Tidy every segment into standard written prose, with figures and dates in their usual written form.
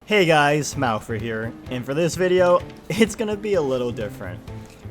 Hey guys, Malfer here, and for this video, it's gonna be a little different.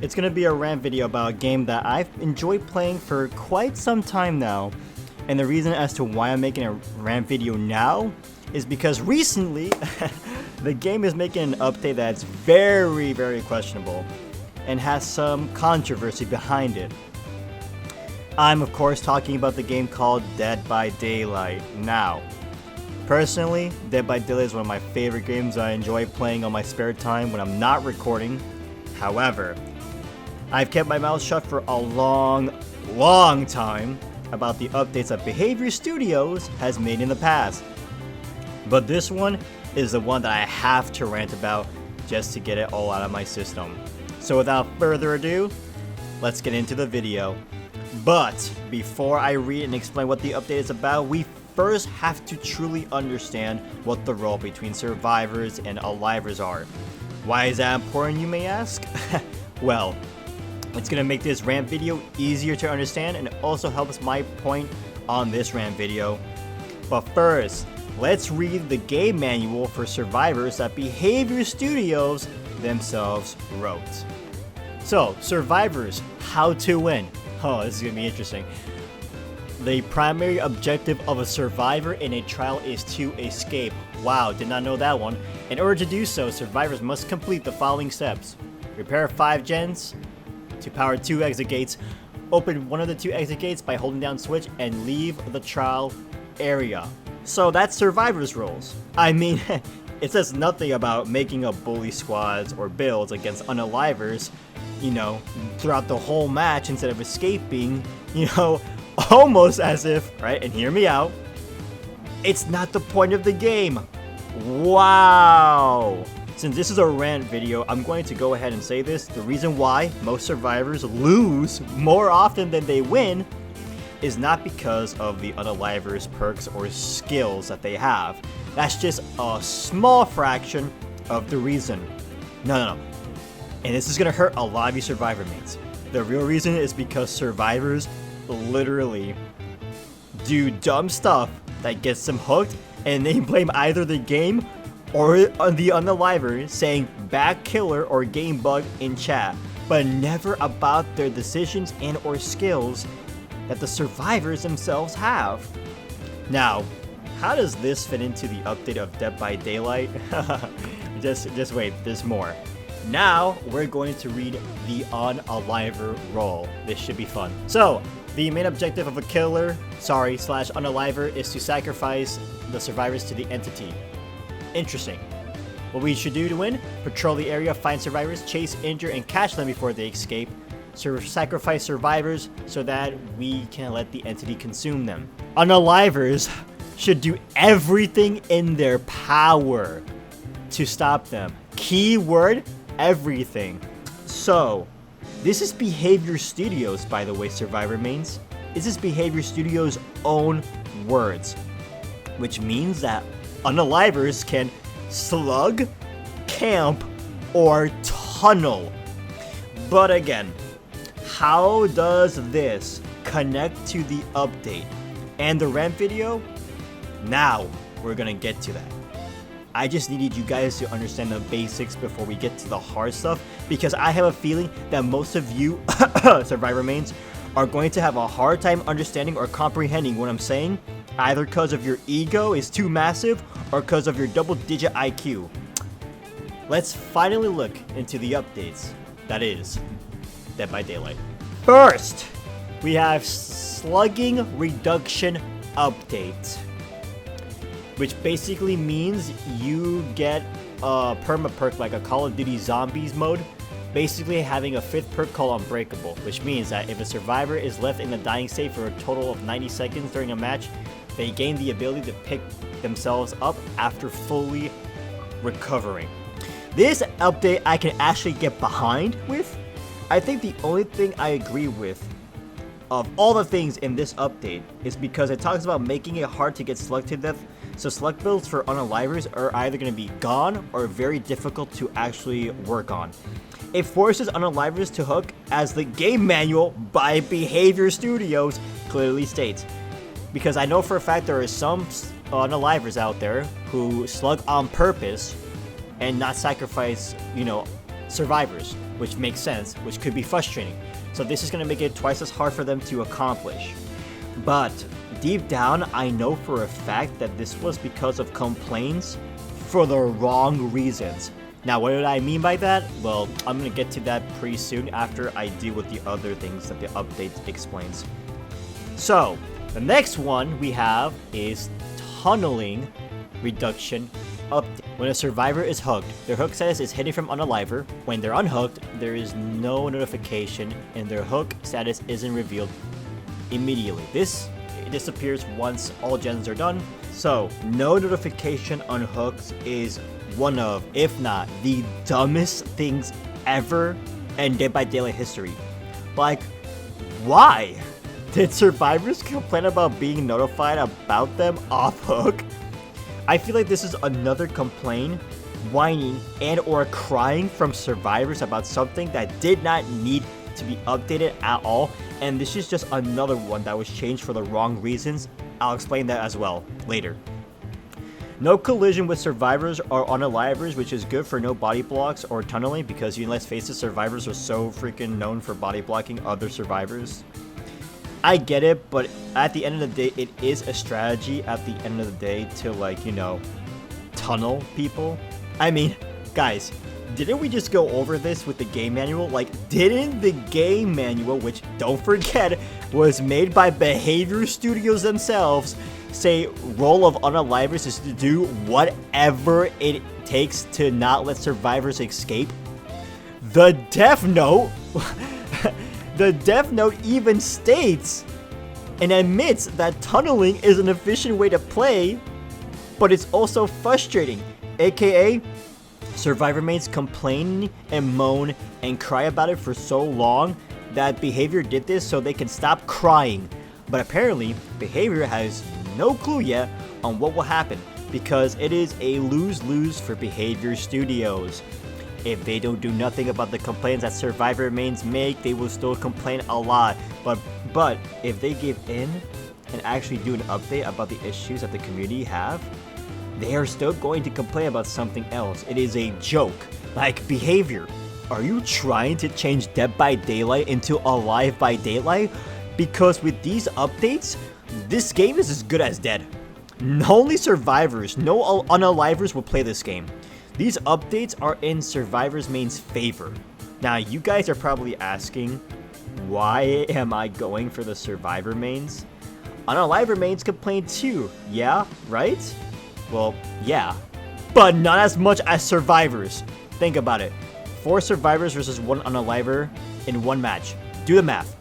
It's gonna be a rant video about a game that I've enjoyed playing for quite some time now, and the reason as to why I'm making a rant video now is because recently, the game is making an update that's very questionable, and has some controversy behind it. I'm of course talking about the game called Dead by Daylight. Now, personally, Dead by Daylight is one of my favorite games I enjoy playing on my spare time when I'm not recording. However, I've kept my mouth shut for a long time about the updates that Behavior Studios has made in the past. But this one is the one that I have to rant about just to get it all out of my system. So without further ado, let's get into the video. But before I read and explain what the update is about, we first have to truly understand what the role between survivors and alivers are. Why is that important, you may ask? Well, it's gonna make this rant video easier to understand and it also helps my point on this rant video. But first, let's read the game manual for survivors that Behavior Studios themselves wrote. So, survivors, how to win. Oh, this is gonna be interesting. The primary objective of a survivor in a trial is to escape. Wow, did not know that one. In order to do so, survivors must complete the following steps. Repair 5 gens to power 2 exit gates. Open one of the 2 exit gates by holding down switch and leave the trial area. So that's survivors' roles. I mean, it says nothing about making up bully squads or builds against unalivers, you know, throughout the whole match instead of escaping, you know, almost as if, right, and hear me out, it's not the point of the game. Wow. Since this is a rant video, I'm going to go ahead and say this. The reason why most survivors lose more often than they win is not because of the unalivers' perks or skills that they have. That's just a small fraction of the reason. No. And this is gonna hurt a lot of you survivor mates. The real reason is because survivors literally do dumb stuff that gets them hooked, and they blame either the game or the unaliver, saying back killer or game bug in chat, but never about their decisions and or skills that the survivors themselves have. Now, how does this fit into the update of Dead by Daylight? just wait, there's more. Now, we're going to read the unaliver role. This should be fun. So, the main objective of a killer, slash unaliver, is to sacrifice the survivors to the entity. Interesting. What we should do to win? Patrol the area, find survivors, chase, injure, and catch them before they escape. Sacrifice survivors so that we can let the entity consume them. Unalivers should do everything in their power to stop them. Keyword, everything. So, this is Behavior Studios, by the way, survivor mains. This is Behavior Studios' own words, which means that unalivers can slug, camp, or tunnel. But again, how does this connect to the update and the rant video? Now, we're gonna get to that. I just needed you guys to understand the basics before we get to the hard stuff, because I have a feeling that most of you survivor mains are going to have a hard time understanding or comprehending what I'm saying, either because of your ego is too massive or because of your double-digit IQ. Let's finally look into the updates. That is Dead by Daylight. First, we have slugging reduction update, which basically means you get a perma perk like a Call of Duty Zombies mode, basically having a 5th perk called Unbreakable, which means that if a survivor is left in the dying state for a total of 90 seconds during a match, they gain the ability to pick themselves up after fully recovering. This update I can actually get behind with. I think the only thing I agree with of all the things in this update is because it talks about making it hard to get slugged to death. So slug builds for unalivers are either going to be gone or very difficult to actually work on. It forces unalivers to hook, as the game manual by Behavior Studios clearly states. Because I know for a fact there are some unalivers out there who slug on purpose and not sacrifice, survivors, which makes sense, which could be frustrating. So this is going to make it twice as hard for them to accomplish. But deep down, I know for a fact that this was because of complaints for the wrong reasons. Now, what did I mean by that? Well, I'm going to get to that pretty soon after I deal with the other things that the update explains. So, the next one we have is tunneling reduction update. When a survivor is hooked, their hook status is hidden from unaliver. When they're unhooked, there is no notification and their hook status isn't revealed immediately. This disappears once all gens are done. So, no notification on hooks is one of, if not the dumbest things ever in Dead by Daylight history. Like, why? Did survivors complain about being notified about them off hook? I feel like this is another complaint, whining, and or crying from survivors about something that did not need to be updated at all, and this is just another one that was changed for the wrong reasons. I'll explain that as well later. No collision with survivors or unalivers, which is good for no body blocks or tunneling, because let's face it, survivors are so freaking known for body blocking other survivors. I get it, but at the end of the day, it is a strategy at the end of the day to, tunnel people. I mean, guys, didn't we just go over this with the game manual? Like, didn't the game manual, which, don't forget, was made by Behavior Studios themselves, say role of unalivers is to do whatever it takes to not let survivors escape? The Death Note... The Death Note even states and admits that tunneling is an efficient way to play, but it's also frustrating, aka survivor mates complain and moan and cry about it for so long that Behavior did this so they can stop crying. But apparently, Behavior has no clue yet on what will happen, because it is a lose-lose for Behavior Studios. If they don't do nothing about the complaints that survivor mains make, they will still complain a lot. But if they give in and actually do an update about the issues that the community have, they are still going to complain about something else. It is a joke. Like, Behavior, are you trying to change Dead by Daylight into Alive by Daylight? Because with these updates, this game is as good as dead. Only survivors, no unalivers will play this game. These updates are in survivors' main's favor. Now, you guys are probably asking, why am I going for the survivor mains? Unaliver mains complain too, yeah, right? Well, yeah, but not as much as survivors. Think about it. 4 survivors versus 1 unaliver in one match. Do the math.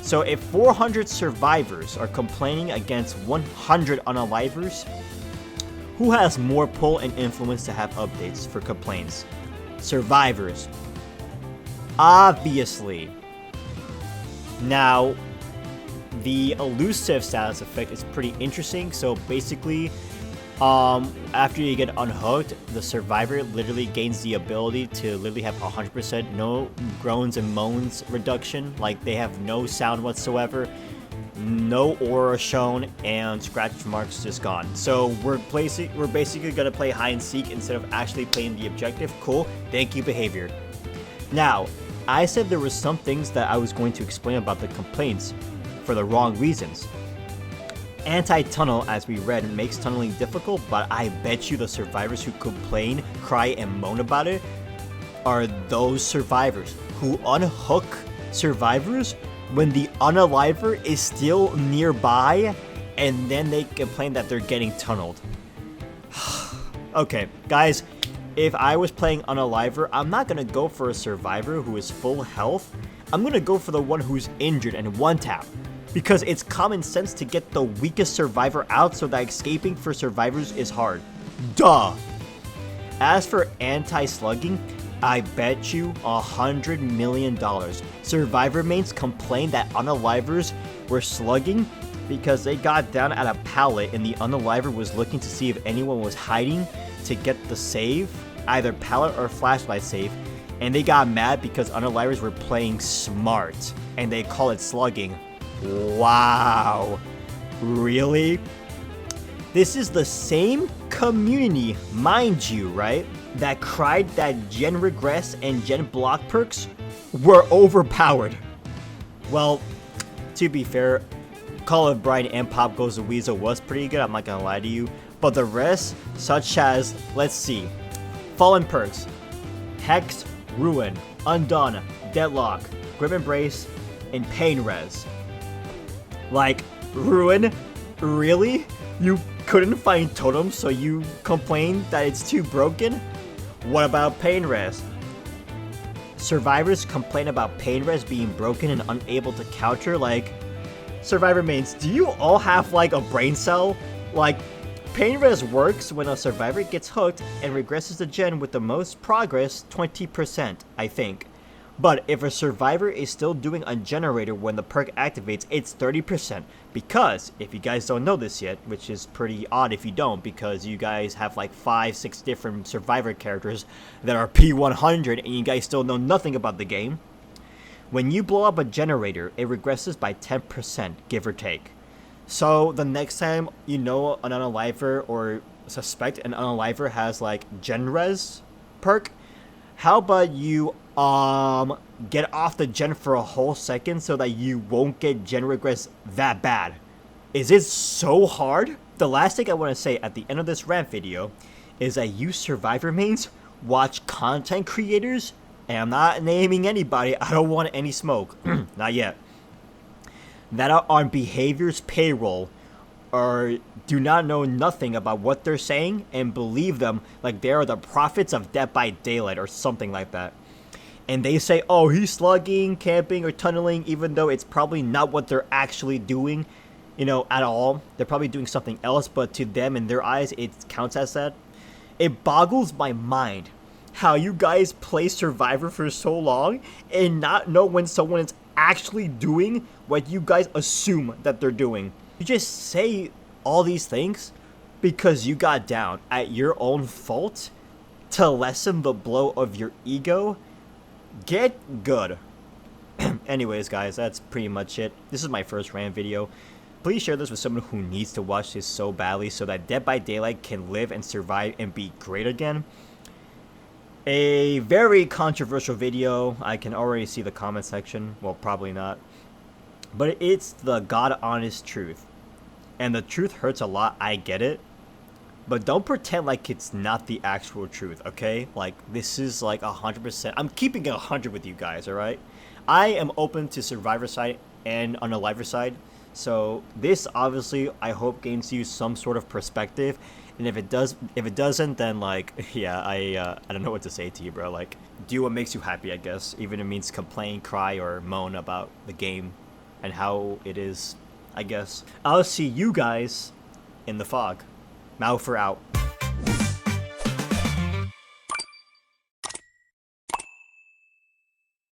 So if 400 survivors are complaining against 100 unalivers, who has more pull and influence to have updates for complaints? Survivors. Obviously. Now, the elusive status effect is pretty interesting. So basically, after you get unhooked, the survivor literally gains the ability to literally have 100% no groans and moans reduction. Like, they have no sound whatsoever. No aura shown, and scratch marks just gone. So we're basically gonna play hide and seek instead of actually playing the objective. Cool, thank you, Behavior. Now, I said there were some things that I was going to explain about the complaints for the wrong reasons. Anti-tunnel, as we read, makes tunneling difficult, but I bet you the survivors who complain, cry, and moan about it are those survivors who unhook survivors when the unaliver is still nearby, and then they complain that they're getting tunneled. Okay, guys, if I was playing unaliver, I'm not gonna go for a survivor who is full health. I'm gonna go for the one who's injured and one tap, because it's common sense to get the weakest survivor out so that escaping for survivors is hard. Duh! As for anti-slugging, I bet you $100 million. Survivor mates complained that unalivers were slugging because they got down at a pallet and the unaliver was looking to see if anyone was hiding to get the save, either pallet or flashlight save, and they got mad because unalivers were playing smart and they call it slugging. Wow. Really? This is the same community, mind you, right, that cried that Gen Regress and Gen Block perks were overpowered. Well, to be fair, Call of Brine and Pop Goes the Weasel was pretty good, I'm not gonna lie to you. But the rest, such as, let's see, Fallen perks, Hex, Ruin, Undone, Deadlock, Grip Embrace, and Pain Res. Like, Ruin? Really? You couldn't find totems, so you complain that it's too broken? What about Pain Res? Survivors complain about Pain Res being broken and unable to counter. Like, Survivor mains, do you all have like a brain cell? Like, Pain Res works when a survivor gets hooked and regresses the gen with the most progress, 20%, I think. But if a survivor is still doing a generator when the perk activates, it's 30%. Because, if you guys don't know this yet, which is pretty odd if you don't, because you guys have like 5-6 different survivor characters that are P100 and you guys still know nothing about the game. When you blow up a generator, it regresses by 10%, give or take. So the next time you know an unaliver or suspect an unaliver has like gen res perk, how about you get off the gen for a whole second so that you won't get gen regress that bad? Is it so hard? The last thing I want to say at the end of this rant video is that you survivor mains watch content creators, and I'm not naming anybody, I don't want any smoke, not yet, that are on behavior's payroll or do not know nothing about what they're saying and believe them like they are the prophets of Dead by Daylight or something like that. And they say, oh, he's slugging, camping, or tunneling, even though it's probably not what they're actually doing, you know, at all. They're probably doing something else, but to them, in their eyes, it counts as that. It boggles my mind how you guys play Survivor for so long and not know when someone is actually doing what you guys assume that they're doing. You just say all these things because you got down at your own fault to lessen the blow of your ego. Get good. Anyways, guys, that's pretty much it. This is my first rant video. Please share this with someone who needs to watch this so badly so that Dead by Daylight can live and survive and be great again. A very controversial video. I can already see the comment section. Well, probably not. But it's the God honest truth. And the truth hurts a lot, I get it. But don't pretend like it's not the actual truth, okay? Like, this is like 100%. I'm keeping it 100 with you guys, alright? I am open to Survivor side and Unaliver side. So this obviously, I hope, gains you some sort of perspective. And if it doesn't, then like, yeah, I don't know what to say to you, bro. Like, do what makes you happy, I guess. Even if it means complain, cry, or moan about the game and how it is, I guess. I'll see you guys in the fog. Malfer out.